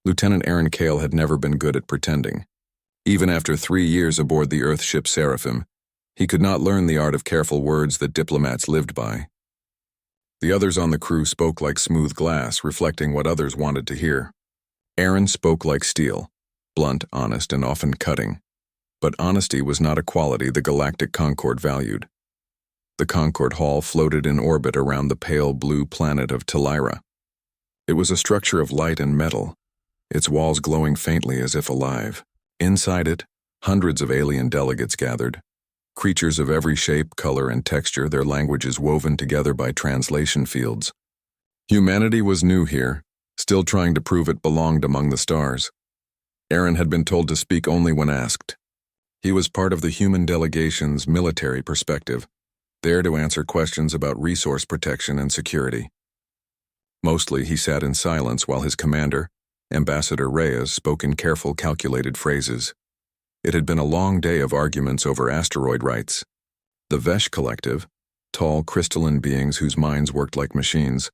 Lieutenant Aaron Cale had never been good at pretending. Even after 3 years aboard the Earth ship Seraphim, he could not learn the art of careful words that diplomats lived by. The others on the crew spoke like smooth glass, reflecting what others wanted to hear. Aaron spoke like steel, blunt, honest, and often cutting. But honesty was not a quality the Galactic Concord valued. The Concord Hall floated in orbit around the pale blue planet of Telira. It was a structure of light and metal, its walls glowing faintly as if alive. Inside it, hundreds of alien delegates gathered. Creatures of every shape, color, and texture, their languages woven together by translation fields. Humanity was new here, still trying to prove it belonged among the stars. Aaron had been told to speak only when asked. He was part of the human delegation's military perspective, there to answer questions about resource protection and security. Mostly he sat in silence while his commander, Ambassador Reyes, spoke in careful, calculated phrases. It had been a long day of arguments over asteroid rights. The Vesh Collective, tall, crystalline beings whose minds worked like machines,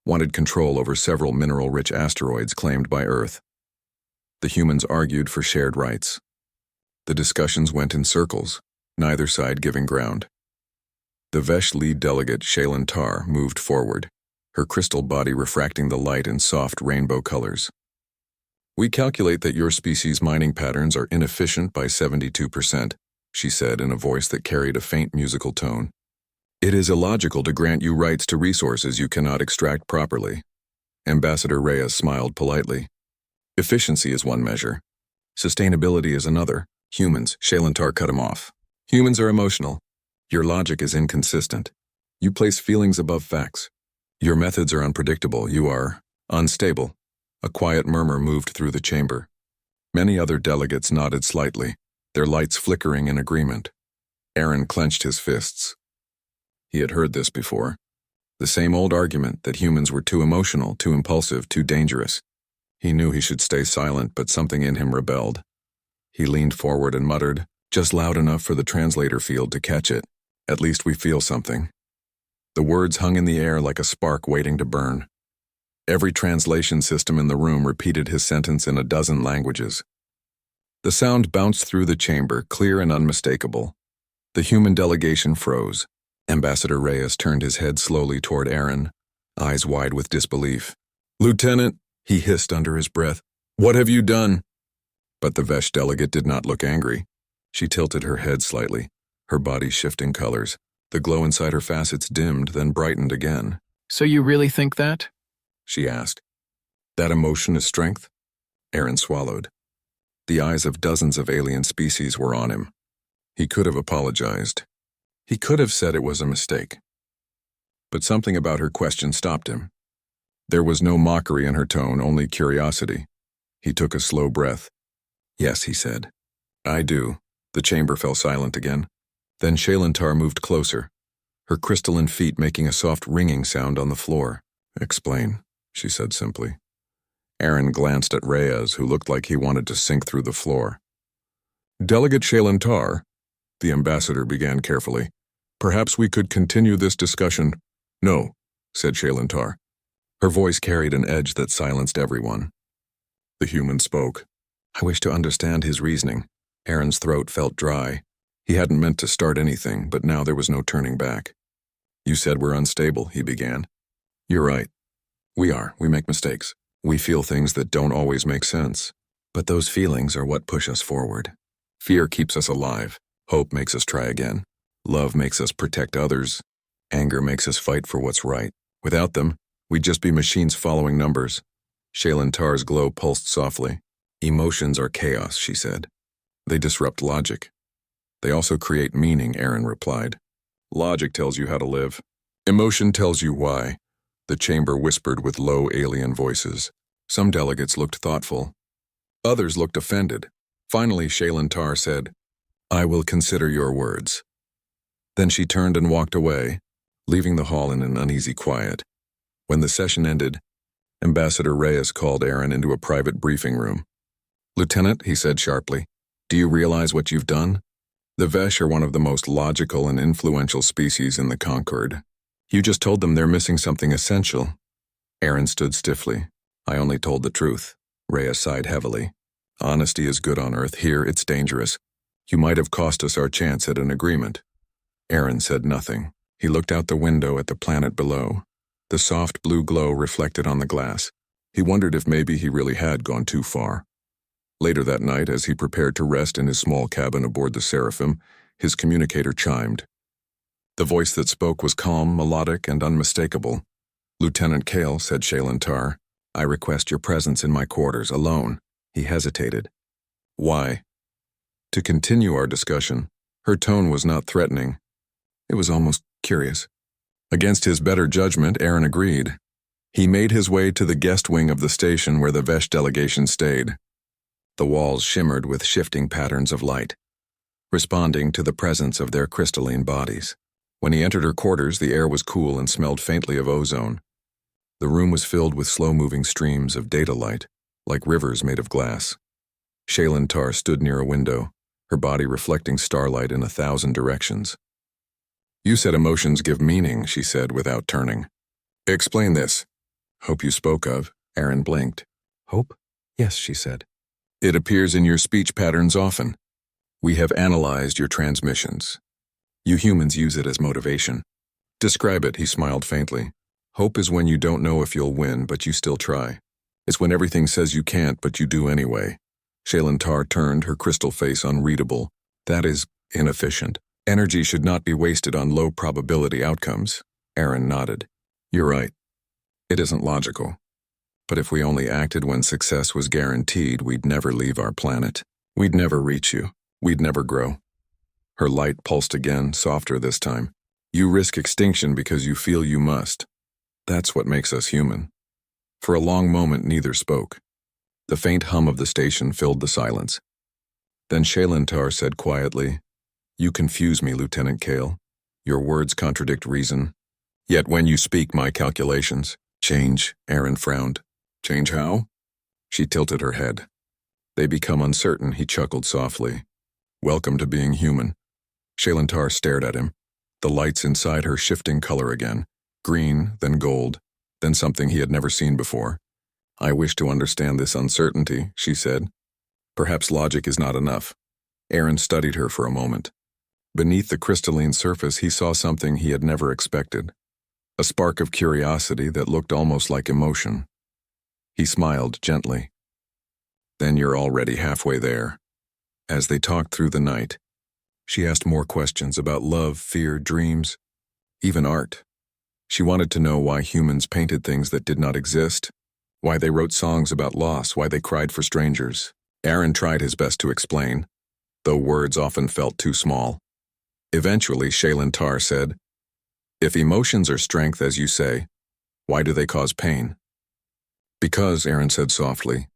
wanted control over several mineral-rich asteroids claimed by Earth. The humans argued for shared rights. The discussions went in circles, neither side giving ground. The Vesh lead delegate, Shaylin Tar, moved forward, her crystal body refracting the light in soft rainbow colors. "We calculate that your species' mining patterns are inefficient by 72%, she said in a voice that carried a faint musical tone. "It is illogical to grant you rights to resources you cannot extract properly." Ambassador Reyes smiled politely. "Efficiency is one measure. Sustainability is another." "Humans," Shaylin Tar cut him off. "Humans are emotional. Your logic is inconsistent. You place feelings above facts. Your methods are unpredictable. You are unstable." A quiet murmur moved through the chamber. Many other delegates nodded slightly, their lights flickering in agreement. Aaron clenched his fists. He had heard this before. The same old argument that humans were too emotional, too impulsive, too dangerous. He knew he should stay silent, but something in him rebelled. He leaned forward and muttered, just loud enough for the translator field to catch it. "At least we feel something." The words hung in the air like a spark waiting to burn. Every translation system in the room repeated his sentence in a dozen languages. The sound bounced through the chamber, clear and unmistakable. The human delegation froze. Ambassador Reyes turned his head slowly toward Aaron, eyes wide with disbelief. "Lieutenant," he hissed under his breath, "what have you done?" But the Vesh delegate did not look angry. She tilted her head slightly, her body shifting colors. The glow inside her facets dimmed, then brightened again. "So you really think that?" she asked. "That emotion is strength?" Aaron swallowed. The eyes of dozens of alien species were on him. He could have apologized. He could have said it was a mistake. But something about her question stopped him. There was no mockery in her tone, only curiosity. He took a slow breath. "Yes," he said. "I do." The chamber fell silent again. Then Shaylin Tar moved closer, her crystalline feet making a soft ringing sound on the floor. "Explain," she said simply. Aaron glanced at Reyes, who looked like he wanted to sink through the floor. "Delegate Shaylin Tar," the ambassador began carefully, "perhaps we could continue this discussion." "No," said Shaylin Tar. Her voice carried an edge that silenced everyone. The human spoke. "I wish to understand his reasoning." Aaron's throat felt dry. He hadn't meant to start anything, but now there was no turning back. "You said we're unstable," he began. "You're right. We are. We make mistakes. We feel things that don't always make sense. But those feelings are what push us forward. Fear keeps us alive. Hope makes us try again. Love makes us protect others. Anger makes us fight for what's right. Without them, we'd just be machines following numbers." Shaylin Tar's glow pulsed softly. "Emotions are chaos," she said. "They disrupt logic." "They also create meaning," Aaron replied. "Logic tells you how to live. Emotion tells you why." The chamber whispered with low alien voices. Some delegates looked thoughtful. Others looked offended. Finally, Shaylin Tar said, "I will consider your words." Then she turned and walked away, leaving the hall in an uneasy quiet. When the session ended, Ambassador Reyes called Aaron into a private briefing room. "Lieutenant," he said sharply, "do you realize what you've done? The Vesh are one of the most logical and influential species in the Concord. You just told them they're missing something essential." Aaron stood stiffly. "I only told the truth," Rhea sighed heavily. Honesty is good on Earth. Here, it's dangerous. You might have cost us our chance at an agreement. Aaron said nothing. He looked out the window at the planet below. The soft blue glow reflected on the glass. He wondered if maybe he really had gone too far. Later that night, as he prepared to rest in his small cabin aboard the Seraphim, his communicator chimed. The voice that spoke was calm, melodic, and unmistakable. "Lieutenant Kale," said Shailentar, "I request your presence in my quarters, alone." He hesitated. "Why?" To continue our discussion. Her tone was not threatening. It was almost curious. Against his better judgment, Aaron agreed. He made his way to the guest wing of the station where the Vesh delegation stayed. The walls shimmered with shifting patterns of light, responding to the presence of their crystalline bodies. When he entered her quarters, the air was cool and smelled faintly of ozone. The room was filled with slow-moving streams of data light, like rivers made of glass. Shailentar stood near a window, her body reflecting starlight in 1,000 directions. "You said emotions give meaning," she said without turning. "Explain this." "Hope you spoke of." Aaron blinked. "Hope? Yes," she said. "It appears in your speech patterns often. We have analyzed your transmissions. You humans use it as motivation." "Describe it," he smiled faintly. "Hope is when you don't know if you'll win, but you still try. It's when everything says you can't, but you do anyway." Shailentar turned, her crystal face unreadable. "That is inefficient. Energy should not be wasted on low-probability outcomes." Aaron nodded. "You're right. It isn't logical. But if we only acted when success was guaranteed, we'd never leave our planet. We'd never reach you. We'd never grow." Her light pulsed again, softer this time. "You risk extinction because you feel you must. That's what makes us human." For a long moment, neither spoke. The faint hum of the station filled the silence. Then Shailentar said quietly, "You confuse me, Lieutenant Kale. Your words contradict reason. Yet when you speak, my calculations change." Aaron frowned. "Change how?" She tilted her head. "They become uncertain," he chuckled softly. "Welcome to being human." Shailentar stared at him, the lights inside her shifting color again, green, then gold, then something he had never seen before. "I wish to understand this uncertainty," she said. "Perhaps logic is not enough." Aaron studied her for a moment. Beneath the crystalline surface, he saw something he had never expected, a spark of curiosity that looked almost like emotion. He smiled gently. "Then you're already halfway there." As they talked through the night, she asked more questions about love, fear, dreams, even art. She wanted to know why humans painted things that did not exist, why they wrote songs about loss, why they cried for strangers. Aaron tried his best to explain, though words often felt too small. Eventually, Shailentar said, "If emotions are strength, as you say, why do they cause pain?" "Because," Aaron said softly,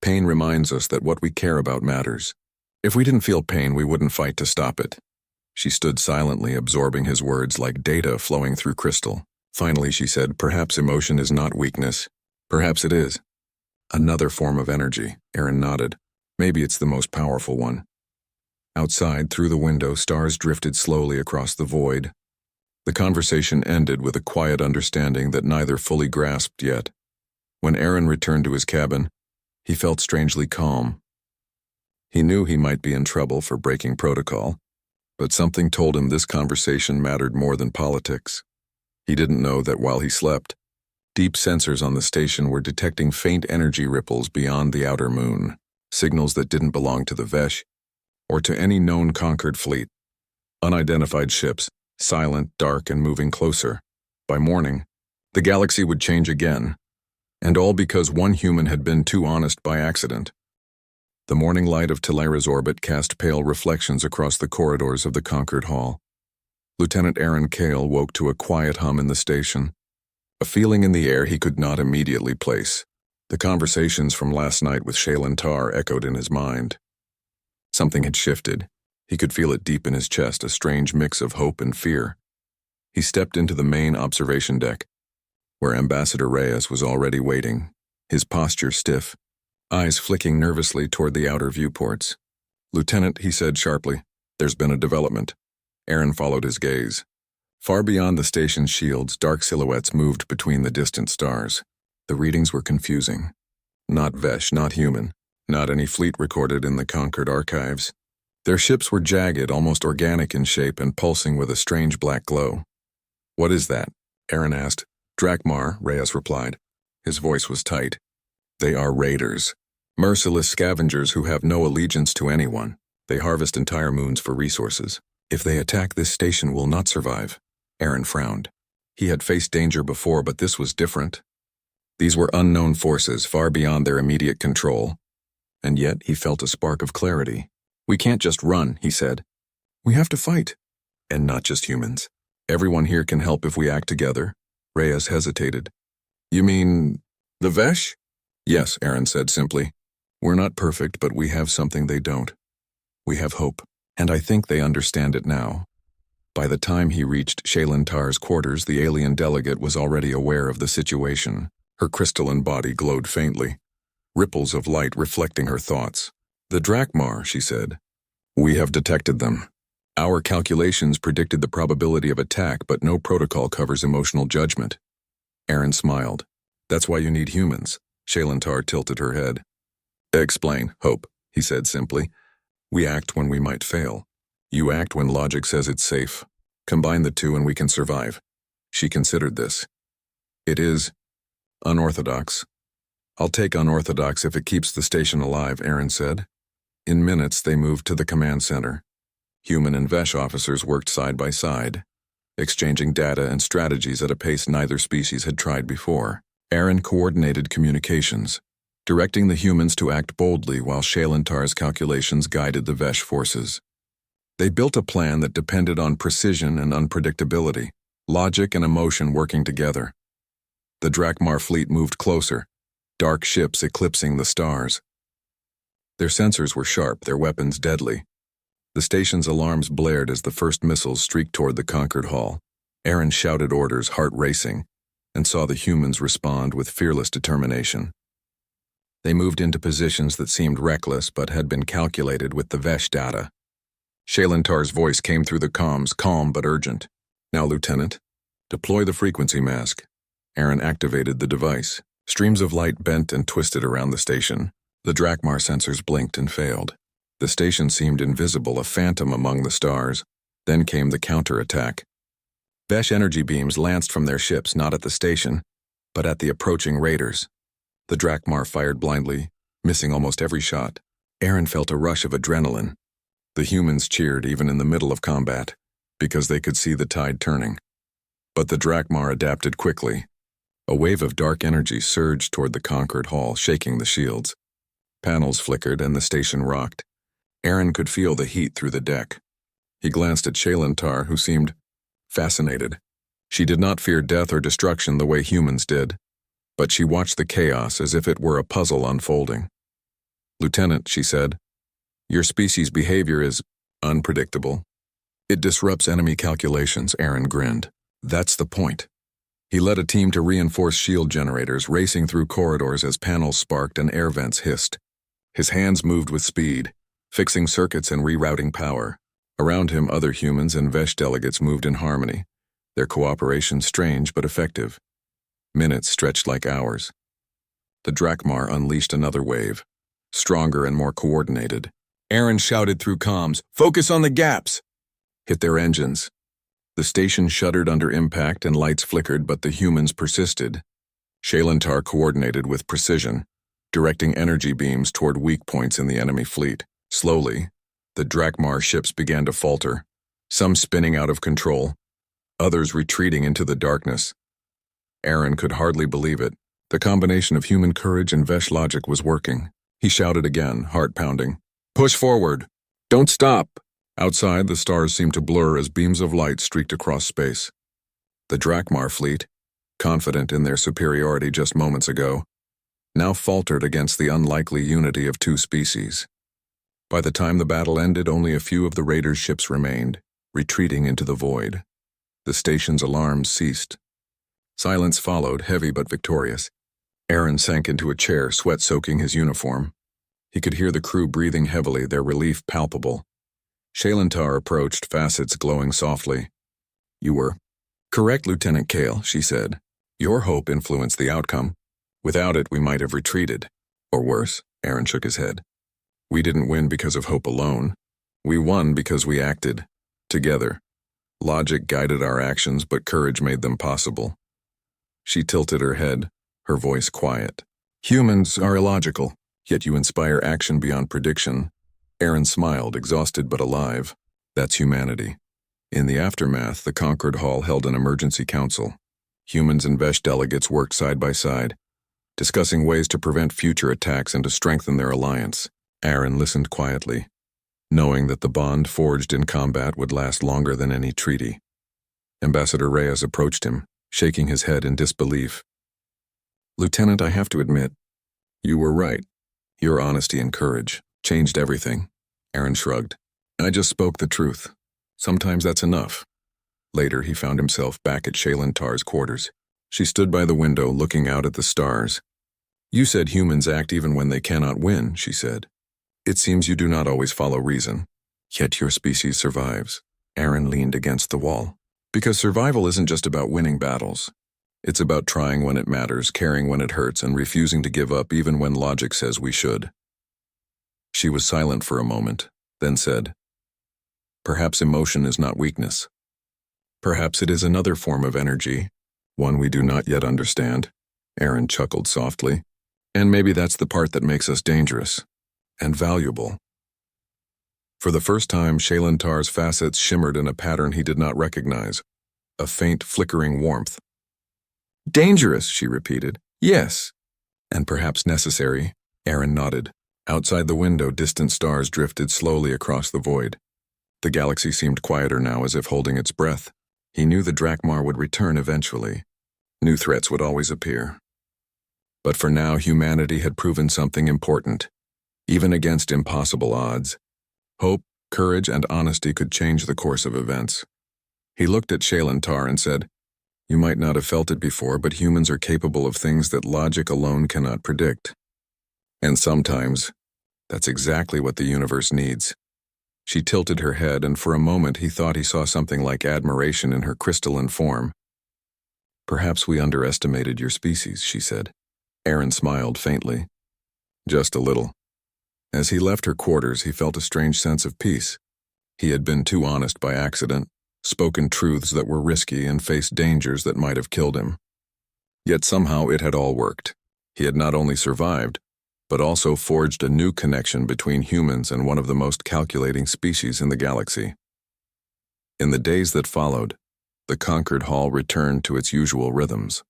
"pain reminds us that what we care about matters. If we didn't feel pain, we wouldn't fight to stop it." She stood silently, absorbing his words like data flowing through crystal. Finally, she said, "Perhaps emotion is not weakness. Perhaps it is. Another form of energy." Aaron nodded. "Maybe it's the most powerful one." Outside, through the window, stars drifted slowly across the void. The conversation ended with a quiet understanding that neither fully grasped yet. When Aaron returned to his cabin, he felt strangely calm. He knew he might be in trouble for breaking protocol, but something told him this conversation mattered more than politics. He didn't know that while he slept, deep sensors on the station were detecting faint energy ripples beyond the outer moon, signals that didn't belong to the Vesh or to any known conquered fleet. Unidentified ships, silent, dark, and moving closer. By morning, the galaxy would change again, and all because one human had been too honest by accident. The morning light of Talera's orbit cast pale reflections across the corridors of the conquered hall. Lieutenant Aaron Kale woke to a quiet hum in the station, a feeling in the air he could not immediately place. The conversations from last night with Shailentar echoed in his mind. Something had shifted. He could feel it deep in his chest, a strange mix of hope and fear. He stepped into the main observation deck, where Ambassador Reyes was already waiting, his posture stiff, eyes flicking nervously toward the outer viewports. "Lieutenant," he said sharply, "there's been a development." Aaron followed his gaze. Far beyond the station's shields, dark silhouettes moved between the distant stars. The readings were confusing. Not Vesh, not human. Not any fleet recorded in the Conquered archives. Their ships were jagged, almost organic in shape, and pulsing with a strange black glow. "What is that?" Aaron asked. "Drakmar," Reyes replied. His voice was tight. "They are raiders. Merciless scavengers who have no allegiance to anyone. They harvest entire moons for resources. If they attack, this station will not survive." Aaron frowned. He had faced danger before, but this was different. These were unknown forces, far beyond their immediate control. And yet he felt a spark of clarity. "We can't just run," he said. "We have to fight. And not just humans. Everyone here can help if we act together." Reyes hesitated. "You mean the Vesh?" "Yes," Aaron said simply. "We're not perfect, but we have something they don't. We have hope, and I think they understand it now." By the time he reached Shailentar's quarters, the alien delegate was already aware of the situation. Her crystalline body glowed faintly, ripples of light reflecting her thoughts. "The Drakmar," she said. "We have detected them. Our calculations predicted the probability of attack, but no protocol covers emotional judgment." Aaron smiled. "That's why you need humans." Shailentar tilted her head. "Explain, Hope," he said simply. "We act when we might fail. You act when logic says it's safe. Combine the two and we can survive." She considered this. "It is unorthodox." "I'll take unorthodox if it keeps the station alive," Aaron said. In minutes, they moved to the command center. Human and Vesh officers worked side by side, exchanging data and strategies at a pace neither species had tried before. Aaron coordinated communications, directing the humans to act boldly while Shailentar's calculations guided the Vesh forces. They built a plan that depended on precision and unpredictability, logic and emotion working together. The Drakmar fleet moved closer, dark ships eclipsing the stars. Their sensors were sharp, their weapons deadly. The station's alarms blared as the first missiles streaked toward the Conquered Hall. Aaron shouted orders, heart racing, and saw the humans respond with fearless determination. They moved into positions that seemed reckless but had been calculated with the Vesh data. Shailentar's voice came through the comms, calm but urgent. "Now, Lieutenant, deploy the frequency mask." Aaron activated the device. Streams of light bent and twisted around the station. The Drakmar sensors blinked and failed. The station seemed invisible, a phantom among the stars. Then came the counterattack. Vesh energy beams lanced from their ships, not at the station, but at the approaching raiders. The Drakmar fired blindly, missing almost every shot. Aaron felt a rush of adrenaline. The humans cheered even in the middle of combat, because they could see the tide turning. But the Drakmar adapted quickly. A wave of dark energy surged toward the Conquered Hall, shaking the shields. Panels flickered and the station rocked. Aaron could feel the heat through the deck. He glanced at Shailentar, who seemed fascinated. She did not fear death or destruction the way humans did, but she watched the chaos as if it were a puzzle unfolding. "Lieutenant," she said, "your species' behavior is unpredictable. It disrupts enemy calculations." Aaron grinned. "That's the point." He led a team to reinforce shield generators, racing through corridors as panels sparked and air vents hissed. His hands moved with speed, fixing circuits and rerouting power. Around him, other humans and Vesh delegates moved in harmony, their cooperation strange but effective. Minutes stretched like hours. The Drakmar unleashed another wave, stronger and more coordinated. Aaron shouted through comms, "Focus on the gaps!" Hit their engines. The station shuddered under impact and lights flickered, but the humans persisted. Shailentar coordinated with precision, directing energy beams toward weak points in the enemy fleet. Slowly, the Drakmar ships began to falter, some spinning out of control, others retreating into the darkness. Aaron could hardly believe it. The combination of human courage and Vesh logic was working. He shouted again, heart pounding, "Push forward! Don't stop!" Outside, the stars seemed to blur as beams of light streaked across space. The Drakmar fleet, confident in their superiority just moments ago, now faltered against the unlikely unity of two species. By the time the battle ended, only a few of the raiders' ships remained, retreating into the void. The station's alarms ceased. Silence followed, heavy but victorious. Aaron sank into a chair, sweat soaking his uniform. He could hear the crew breathing heavily, their relief palpable. Shailentar approached, facets glowing softly. "You were correct, Lieutenant Kale," she said. "Your hope influenced the outcome. Without it, we might have retreated." Or worse, Aaron shook his head. We didn't win because of hope alone. We won because we acted. Together. Logic guided our actions, but courage made them possible. She tilted her head, her voice quiet. Humans are illogical, yet you inspire action beyond prediction. Aaron smiled, exhausted but alive. That's humanity. In the aftermath, the Concord Hall held an emergency council. Humans and Vesh delegates worked side by side, discussing ways to prevent future attacks and to strengthen their alliance. Aaron listened quietly, knowing that the bond forged in combat would last longer than any treaty. Ambassador Reyes approached him, shaking his head in disbelief. Lieutenant, I have to admit, you were right. Your honesty and courage changed everything. Aaron shrugged. I just spoke the truth. Sometimes that's enough. Later, he found himself back at Shaylin Tar's quarters. She stood by the window, looking out at the stars. You said humans act even when they cannot win, she said. It seems you do not always follow reason. Yet your species survives. Aaron leaned against the wall. Because survival isn't just about winning battles. It's about trying when it matters, caring when it hurts, and refusing to give up even when logic says we should. She was silent for a moment, then said, Perhaps emotion is not weakness. Perhaps it is another form of energy, one we do not yet understand. Aaron chuckled softly. And maybe that's the part that makes us dangerous and valuable. For the first time, Shaylin Tar's facets shimmered in a pattern he did not recognize, a faint, flickering warmth. Dangerous, she repeated. Yes. And perhaps necessary. Aaron nodded. Outside the window, distant stars drifted slowly across the void. The galaxy seemed quieter now, as if holding its breath. He knew the Drakmar would return eventually. New threats would always appear. But for now, humanity had proven something important. Even against impossible odds, hope, courage, and honesty could change the course of events. He looked at Shaylin Tar and said, You might not have felt it before, but humans are capable of things that logic alone cannot predict. And sometimes, that's exactly what the universe needs. She tilted her head, and for a moment he thought he saw something like admiration in her crystalline form. Perhaps we underestimated your species, she said. Aaron smiled faintly. Just a little. As he left her quarters, he felt a strange sense of peace. He had been too honest by accident, spoken truths that were risky, and faced dangers that might have killed him. Yet somehow it had all worked. He had not only survived, but also forged a new connection between humans and one of the most calculating species in the galaxy. In the days that followed, the Concord Hall returned to its usual rhythms.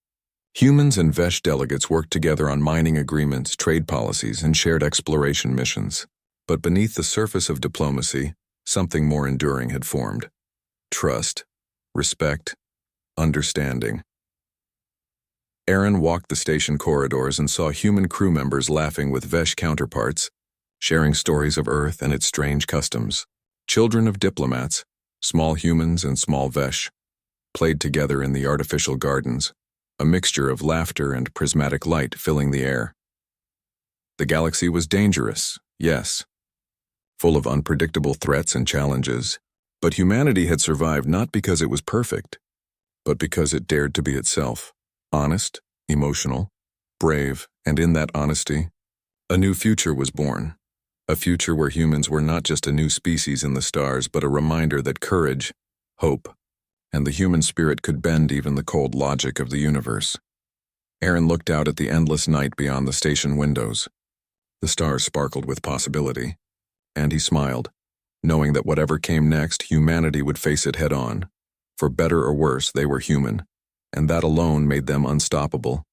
Humans and Vesh delegates worked together on mining agreements, trade policies, and shared exploration missions. But beneath the surface of diplomacy, something more enduring had formed. Trust, respect, understanding. Aaron walked the station corridors and saw human crew members laughing with Vesh counterparts, sharing stories of Earth and its strange customs. Children of diplomats, small humans and small Vesh, played together in the artificial gardens, a mixture of laughter and prismatic light filling the air. The galaxy was dangerous, yes, full of unpredictable threats and challenges, but humanity had survived not because it was perfect, but because it dared to be itself. Honest, emotional, brave, and in that honesty, a new future was born. A future where humans were not just a new species in the stars, but a reminder that courage, hope, and the human spirit could bend even the cold logic of the universe. Aaron looked out at the endless night beyond the station windows. The stars sparkled with possibility, and he smiled, knowing that whatever came next, humanity would face it head-on. For better or worse, they were human, and that alone made them unstoppable.